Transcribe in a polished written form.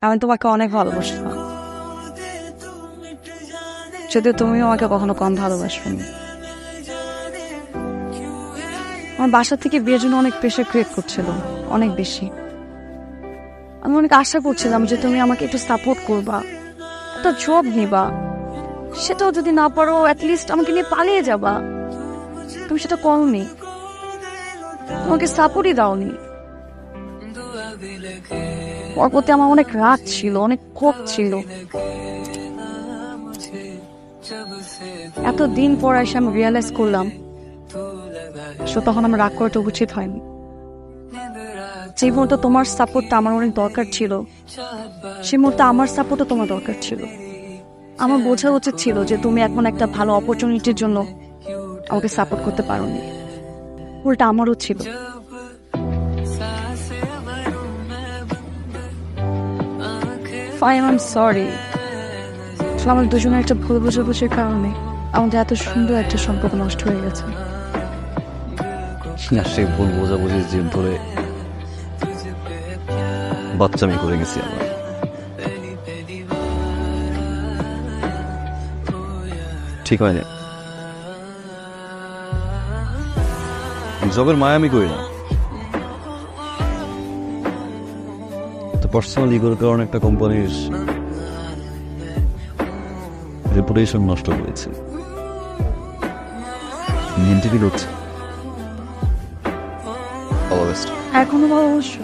আমি তোমাকে অনেক ভালোবাসতাম, যদিও তুমিও আমাকে কখনো কম ভালোবাসবে না। আমার বাসা থেকে বিয়ের জন্য অনেক প্রেশার ক্রিয়েট করছিল, অনেক বেশি। আমি অনেক আশা করছিলাম যে তুমি আমাকে একটু সাপোর্ট করবা, একটা জব নিবা, সেটাও যদি না পারো অ্যাটলিস্ট আমাকে নিয়ে পালিয়ে যাবা। তুমি সেটা করোনি, তোমাকে সাপোর্টই দাওনি। ওর প্রতি আমার অনেক রাগ ছিল, অনেক ক্ষোভ ছিল। এতদিন পর এসে আমি রিয়েলাইজ করলাম তখন আমার রাগ করাটা উচিত হয়নি। যে মুহূর্তে তোমার সাপোর্টটা আমার অনেক দরকার ছিল, সে মুহূর্তে আমার সাপোর্টও তোমার দরকার ছিল। আমার বোঝা উচিত ছিল যে তুমি এখন একটা ভালো অপরচুনিটির জন্য আমাকে সাপোর্ট করতে পারোনি, উল্টা আমারও ছিল। Fine, I am sorry. আমার দুজনের একটা ভুল বোঝাবুঝির কারণে আমাদের এত সুন্দর একটা সম্পর্ক নষ্ট হয়ে গেছে। সেই ভুল বোঝাবুঝির জিদ ধরে বাচ্চামি করে গেছি আমরা। ঠিক হয়নি। জবের মায়া আমি করি না, তো পার্সোনাল ইগোর কারণে একটা কোম্পানির রেপুটেশন নষ্ট করেছে। মেন্টালি হচ্ছে। এখনো ভালোবাসো?